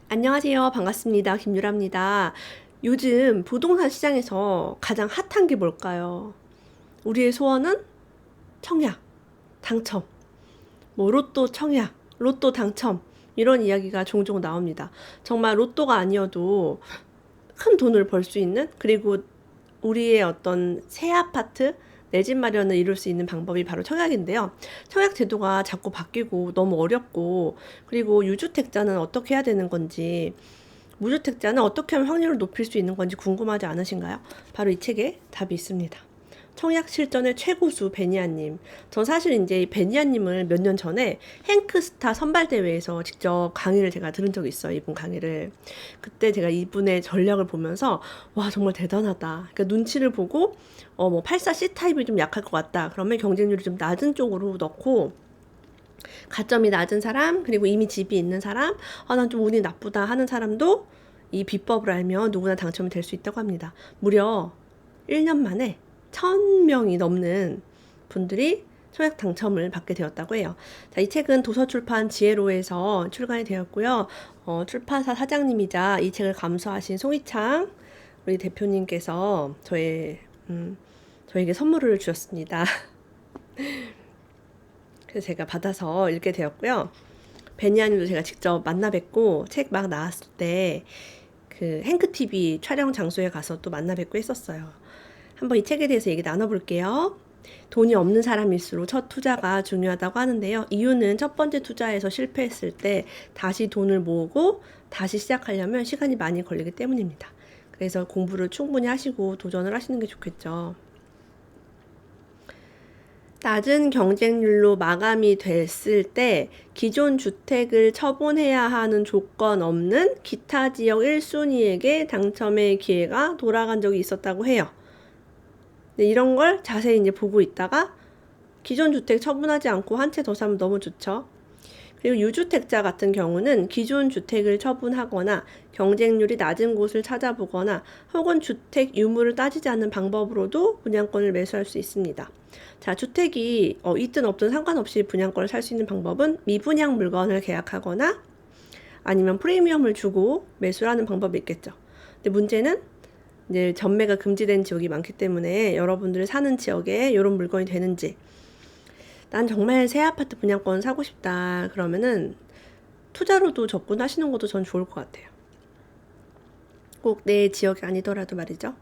안녕하세요. 반갑습니다. 김유라입니다. 요즘 부동산 시장에서 가장 핫한 게 뭘까요? 우리의 소원은 청약, 당첨, 뭐 로또 청약, 로또 당첨 이런 이야기가 종종 나옵니다. 정말 로또가 아니어도 큰 돈을 벌 수 있는, 그리고 우리의 어떤 새 아파트 내 집 마련을 이룰 수 있는 방법이 바로 청약인데요. 청약 제도가 자꾸 바뀌고 너무 어렵고, 그리고 유주택자는 어떻게 해야 되는 건지, 무주택자는 어떻게 하면 확률을 높일 수 있는 건지 궁금하지 않으신가요? 바로 이 책에 답이 있습니다. 청약 실전의 최고수 베니아님. 전 사실 이제 베니아님을 몇 년 전에 행크스타 선발대회에서 직접 강의를 제가 들은 적이 있어요. 이분 강의를. 그때 제가 이분의 전략을 보면서 와, 정말 대단하다. 그러니까 눈치를 보고 뭐 84 C타입이 좀 약할 것 같다. 그러면 경쟁률이 좀 낮은 쪽으로 넣고, 가점이 낮은 사람, 그리고 이미 집이 있는 사람, 난 좀 운이 나쁘다 하는 사람도 이 비법을 알면 누구나 당첨이 될 수 있다고 합니다. 무려 1년 만에 1000명이 넘는 분들이 청약 당첨을 받게 되었다고 해요. 자, 이 책은 도서출판 지혜로에서 출간이 되었고요. 출판사 사장님이자 이 책을 감수하신 송희창 우리 대표님께서 저에게 선물을 주셨습니다. 그래서 제가 받아서 읽게 되었고요. 베니아님도 제가 직접 만나 뵙고 책 막 나왔을 때 그 행크TV 촬영 장소에 가서 또 만나 뵙고 했었어요. 한번 이 책에 대해서 얘기 나눠볼게요. 돈이 없는 사람일수록 첫 투자가 중요하다고 하는데요. 이유는 첫 번째 투자에서 실패했을 때 다시 돈을 모으고 다시 시작하려면 시간이 많이 걸리기 때문입니다. 그래서 공부를 충분히 하시고 도전을 하시는 게 좋겠죠. 낮은 경쟁률로 마감이 됐을 때 기존 주택을 처분해야 하는 조건 없는 기타 지역 1순위에게 당첨의 기회가 돌아간 적이 있었다고 해요. 이런 걸 자세히 이제 보고 있다가 기존 주택 처분하지 않고 한 채 더 사면 너무 좋죠. 그리고 유주택자 같은 경우는 기존 주택을 처분하거나 경쟁률이 낮은 곳을 찾아보거나 혹은 주택 유무를 따지지 않는 방법으로도 분양권을 매수할 수 있습니다. 자, 주택이 있든 없든 상관없이 분양권을 살 수 있는 방법은 미분양 물건을 계약하거나 아니면 프리미엄을 주고 매수를 하는 방법이 있겠죠. 근데 문제는 이제 전매가 금지된 지역이 많기 때문에 여러분들이 사는 지역에 이런 물건이 되는지, 난 정말 새 아파트 분양권 사고 싶다 그러면은 투자로도 접근하시는 것도 전 좋을 것 같아요. 꼭 내 지역이 아니더라도 말이죠.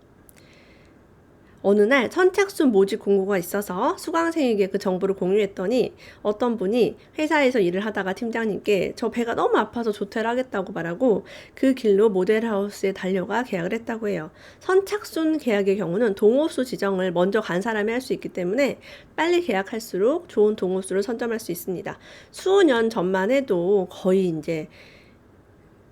어느 날 선착순 모집 공고가 있어서 수강생에게 그 정보를 공유했더니 어떤 분이 회사에서 일을 하다가 팀장님께 저 배가 너무 아파서 조퇴를 하겠다고 말하고 그 길로 모델하우스에 달려가 계약을 했다고 해요. 선착순 계약의 경우는 동호수 지정을 먼저 간 사람이 할 수 있기 때문에 빨리 계약할수록 좋은 동호수를 선점할 수 있습니다. 수년 전만 해도 거의 이제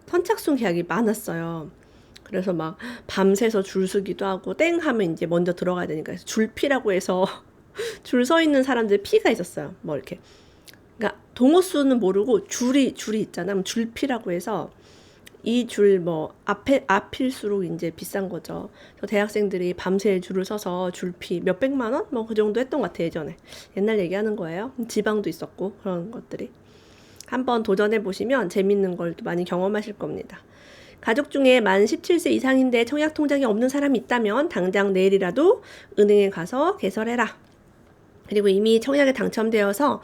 선착순 계약이 많았어요. 그래서 막 밤새서 줄 서기도 하고 땡 하면 이제 먼저 들어가야 되니까 줄피라고 해서 줄 서 있는 사람들 피가 있었어요. 뭐 이렇게. 그러니까 동호수는 모르고 줄이 있잖아. 줄피라고 해서 이 줄 뭐 앞일수록 이제 비싼 거죠. 저 대학생들이 밤새 줄을 서서 줄피 몇백만 원? 뭐 그 정도 했던 것 같아 예전에. 옛날 얘기하는 거예요. 지방도 있었고 그런 것들이. 한번 도전해 보시면 재밌는 걸 또 많이 경험하실 겁니다. 가족 중에 만 17세 이상인데 청약 통장이 없는 사람이 있다면 당장 내일이라도 은행에 가서 개설해라. 그리고 이미 청약에 당첨되어서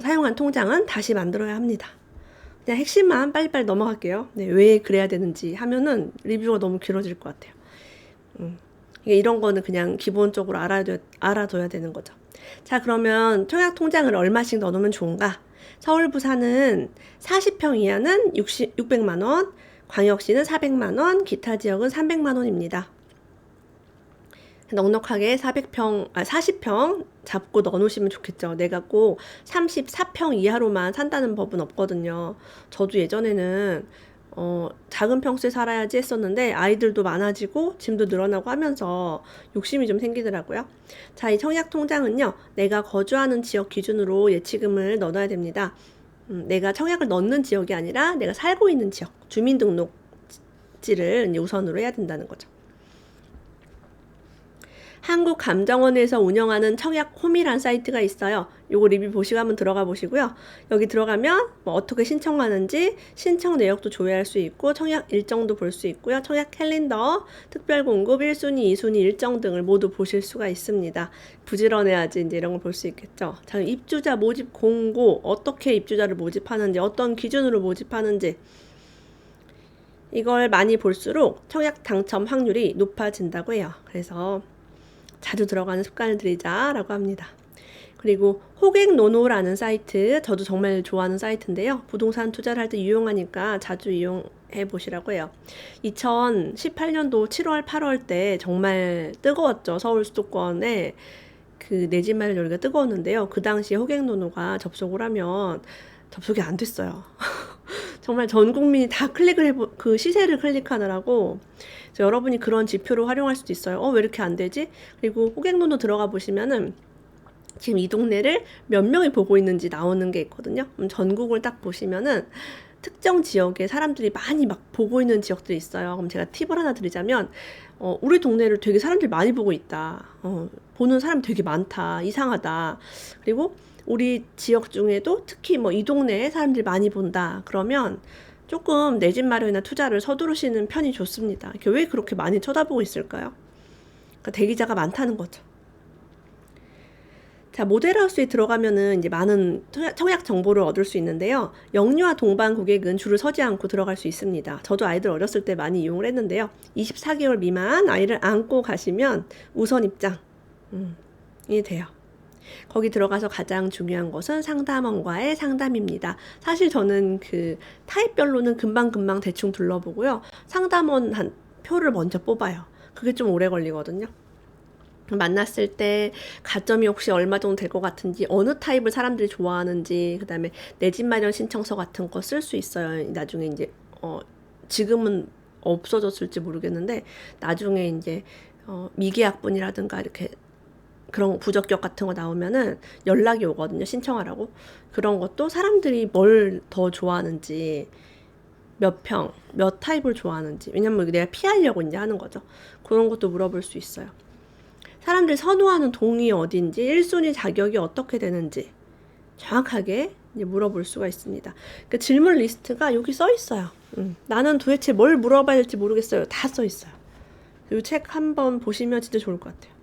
사용한 통장은 다시 만들어야 합니다. 그냥 핵심만 빨리빨리 넘어갈게요. 네, 왜 그래야 되는지 하면은 리뷰가 너무 길어질 것 같아요. 이런 거는 그냥 기본적으로 알아둬야 되는 거죠. 자, 그러면 청약 통장을 얼마씩 넣어놓으면 좋은가? 서울, 부산은 40평 이하는 600만 원, 광역시는 400만 원, 기타 지역은 300만 원입니다. 넉넉하게 40평 잡고 넣어놓으시면 좋겠죠. 내가 꼭 34평 이하로만 산다는 법은 없거든요. 저도 예전에는 작은 평수에 살아야지 했었는데 아이들도 많아지고 짐도 늘어나고 하면서 욕심이 좀 생기더라고요. 자, 이 청약 통장은요, 내가 거주하는 지역 기준으로 예치금을 넣어놔야 됩니다. 내가 청약을 넣는 지역이 아니라 내가 살고 있는 지역, 주민등록지를 우선으로 해야 된다는 거죠. 한국감정원에서 운영하는 청약홈이란 사이트가 있어요. 요거 리뷰 보시고 한번 들어가 보시고요. 여기 들어가면 뭐 어떻게 신청하는지 신청 내역도 조회할 수 있고 청약 일정도 볼 수 있고요. 청약 캘린더, 특별공급 1순위, 2순위 일정 등을 모두 보실 수가 있습니다. 부지런해야지 이제 이런 걸 볼 수 있겠죠. 자, 입주자 모집 공고, 어떻게 입주자를 모집하는지, 어떤 기준으로 모집하는지 이걸 많이 볼수록 청약 당첨 확률이 높아진다고 해요. 그래서 자주 들어가는 습관을 들이자라고 합니다. 그리고 호객노노라는 사이트, 저도 정말 좋아하는 사이트인데요. 부동산 투자를 할 때 유용하니까 자주 이용해 보시라고 해요. 2018년도 7월, 8월 때 정말 뜨거웠죠. 서울 수도권에 그 내 집 마련 열기가 뜨거웠는데요. 그 당시에 호객노노가 접속을 하면 접속이 안 됐어요. 정말 전 국민이 다 그 시세를 클릭하느라고. 그래서 여러분이 그런 지표로 활용할 수도 있어요. 왜 이렇게 안 되지? 그리고 호객노노 들어가 보시면은 지금 이 동네를 몇 명이 보고 있는지 나오는 게 있거든요. 전국을 딱 보시면은 특정 지역에 사람들이 많이 막 보고 있는 지역들이 있어요. 그럼 제가 팁을 하나 드리자면, 우리 동네를 되게 사람들이 많이 보고 있다. 보는 사람이 되게 많다. 이상하다. 그리고 우리 지역 중에도 특히 뭐 이 동네에 사람들이 많이 본다. 그러면 조금 내 집 마련이나 투자를 서두르시는 편이 좋습니다. 왜 그렇게 많이 쳐다보고 있을까요? 그러니까 대기자가 많다는 거죠. 자, 모델하우스에 들어가면은 이제 많은 청약 정보를 얻을 수 있는데요. 영유아 동반 고객은 줄을 서지 않고 들어갈 수 있습니다. 저도 아이들 어렸을 때 많이 이용을 했는데요. 24개월 미만 아이를 안고 가시면 우선 입장이 돼요. 거기 들어가서 가장 중요한 것은 상담원과의 상담입니다. 사실 저는 그 타입별로는 금방금방 대충 둘러보고요. 상담원 한 표를 먼저 뽑아요. 그게 좀 오래 걸리거든요. 만났을 때 가점이 혹시 얼마 정도 될 것 같은지, 어느 타입을 사람들이 좋아하는지, 그 다음에 내 집 마련 신청서 같은 거 쓸 수 있어요. 나중에 이제 지금은 없어졌을지 모르겠는데 나중에 이제 미계약분이라든가 이렇게 그런 부적격 같은 거 나오면은 연락이 오거든요. 신청하라고. 그런 것도 사람들이 뭘 더 좋아하는지, 몇 평, 몇 타입을 좋아하는지, 왜냐면 내가 피하려고 이제 하는 거죠. 그런 것도 물어볼 수 있어요. 사람들이 선호하는 동이 어딘지, 1순위 자격이 어떻게 되는지 정확하게 이제 물어볼 수가 있습니다. 그 질문 리스트가 여기 써 있어요. 나는 도대체 뭘 물어봐야 될지 모르겠어요. 다 써 있어요. 이 책 한번 보시면 진짜 좋을 것 같아요.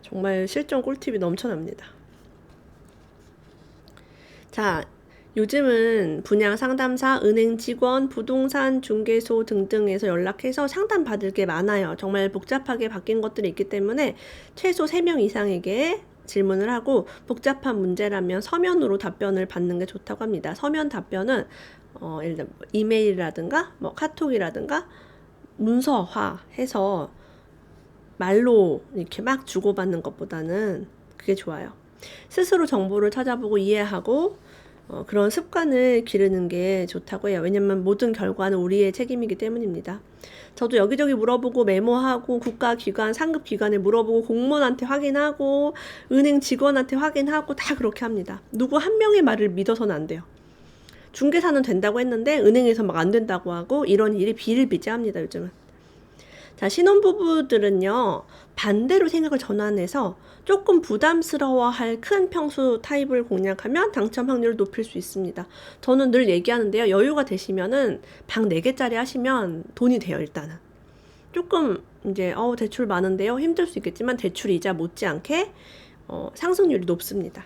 정말 실전 꿀팁이 넘쳐납니다. 자, 요즘은 분양 상담사, 은행 직원, 부동산 중개소 등등에서 연락해서 상담 받을 게 많아요. 정말 복잡하게 바뀐 것들이 있기 때문에 최소 3명 이상에게 질문을 하고 복잡한 문제라면 서면으로 답변을 받는 게 좋다고 합니다. 서면 답변은 예를 들어 이메일이라든가 뭐 카톡이라든가 문서화해서 말로 이렇게 막 주고받는 것보다는 그게 좋아요. 스스로 정보를 찾아보고 이해하고 그런 습관을 기르는 게 좋다고 해요. 왜냐면 모든 결과는 우리의 책임이기 때문입니다. 저도 여기저기 물어보고 메모하고 국가기관, 상급기관에 물어보고 공무원한테 확인하고 은행 직원한테 확인하고 다 그렇게 합니다. 누구 한 명의 말을 믿어서는 안 돼요. 중개사는 된다고 했는데 은행에서 막 안 된다고 하고 이런 일이 비일비재합니다. 요즘은. 자, 신혼부부들은요, 반대로 생각을 전환해서 조금 부담스러워할 큰 평수 타입을 공략하면 당첨 확률을 높일 수 있습니다. 저는 늘 얘기하는데요. 여유가 되시면은 방 4개짜리 하시면 돈이 돼요, 일단은. 조금 이제 대출 많은데요. 힘들 수 있겠지만 대출 이자 못지않게 상승률이 높습니다.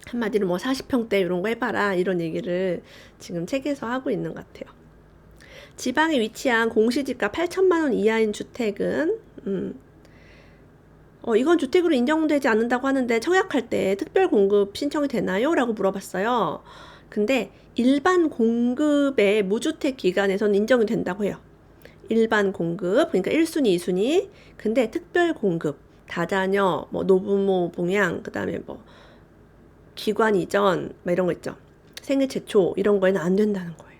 한마디로 뭐 40평대 이런 거 해봐라 이런 얘기를 지금 책에서 하고 있는 것 같아요. 지방에 위치한 공시지가 8천만 원 이하인 주택은 이건 주택으로 인정되지 않는다고 하는데 청약할 때 특별 공급 신청이 되나요? 라고 물어봤어요. 근데 일반 공급의 무주택 기간에서는 인정이 된다고 해요. 일반 공급, 그러니까 1순위, 2순위. 근데 특별 공급, 다자녀, 뭐 노부모 봉양, 그 다음에 뭐 기관 이전, 뭐 이런 거 있죠. 생애 최초 이런 거에는 안 된다는 거예요.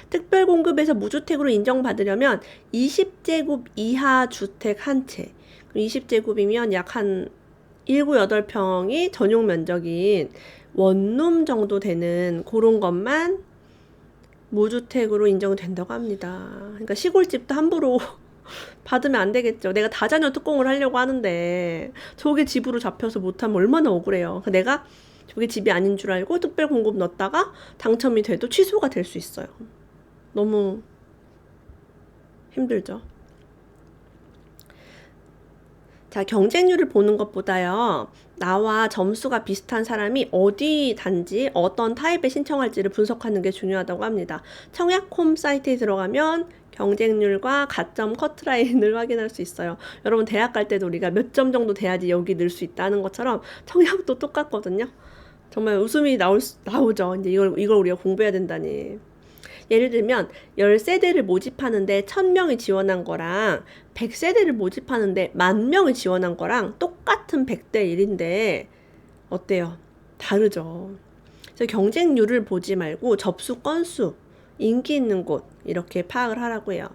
특별 공급에서 무주택으로 인정받으려면 20제곱 이하 주택 한 채, 20제곱이면 약 한 7, 8평이 전용 면적인 원룸 정도 되는 그런 것만 무주택으로 인정된다고 합니다. 그러니까 시골집도 함부로 받으면 안 되겠죠. 내가 다자녀 특공을 하려고 하는데 저게 집으로 잡혀서 못하면 얼마나 억울해요. 내가 저게 집이 아닌 줄 알고 특별 공급 넣었다가 당첨이 돼도 취소가 될 수 있어요. 너무 힘들죠. 자, 경쟁률을 보는 것보다요, 나와 점수가 비슷한 사람이 어디 단지 어떤 타입에 신청할지를 분석하는 게 중요하다고 합니다. 청약홈 사이트에 들어가면 경쟁률과 가점 커트라인을 확인할 수 있어요. 여러분 대학 갈 때도 우리가 몇 점 정도 돼야지 여기 늘 수 있다는 것처럼 청약도 똑같거든요. 정말 웃음이 나오죠. 이제 이걸 우리가 공부해야 된다니. 예를 들면 10세대를 모집하는데 1000명이 지원한 거랑 100세대를 모집하는데 10,000명이 지원한 거랑 똑같은 100대 1인데 어때요? 다르죠. 그래서 경쟁률을 보지 말고 접수 건수, 인기 있는 곳 이렇게 파악을 하라고 해요.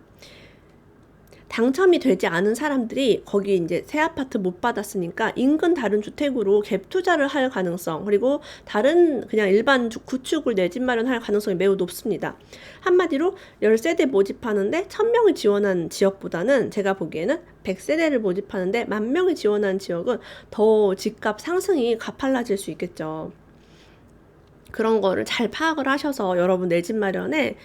당첨이 되지 않은 사람들이 거기 이제 새 아파트 못 받았으니까 인근 다른 주택으로 갭 투자를 할 가능성, 그리고 다른 그냥 일반 구축을 내 집 마련할 가능성이 매우 높습니다. 한마디로 10세대 모집하는데 1000명이 지원한 지역보다는 제가 보기에는 100세대를 모집하는데 10,000명이 지원한 지역은 더 집값 상승이 가팔라질 수 있겠죠. 그런 거를 잘 파악을 하셔서 여러분 내 집 마련에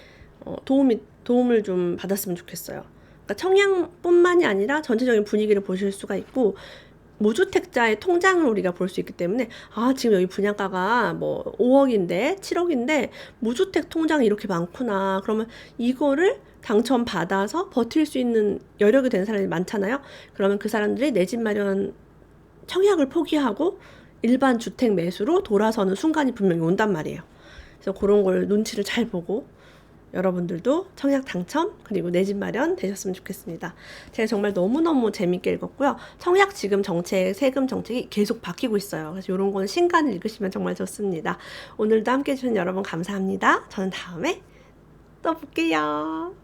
도움을 좀 받았으면 좋겠어요. 그러니까 청약뿐만이 아니라 전체적인 분위기를 보실 수가 있고, 무주택자의 통장을 우리가 볼 수 있기 때문에 지금 여기 분양가가 뭐 5억인데 7억인데 무주택 통장이 이렇게 많구나. 그러면 이거를 당첨받아서 버틸 수 있는 여력이 된 사람이 많잖아요. 그러면 그 사람들이 내 집 마련 청약을 포기하고 일반 주택 매수로 돌아서는 순간이 분명히 온단 말이에요. 그래서 그런 걸 눈치를 잘 보고 여러분들도 청약 당첨 그리고 내 집 마련 되셨으면 좋겠습니다. 제가 정말 너무너무 재밌게 읽었고요. 청약 지금 정책, 세금 정책이 계속 바뀌고 있어요. 그래서 이런 거는 신간을 읽으시면 정말 좋습니다. 오늘도 함께 해주신 여러분 감사합니다. 저는 다음에 또 볼게요.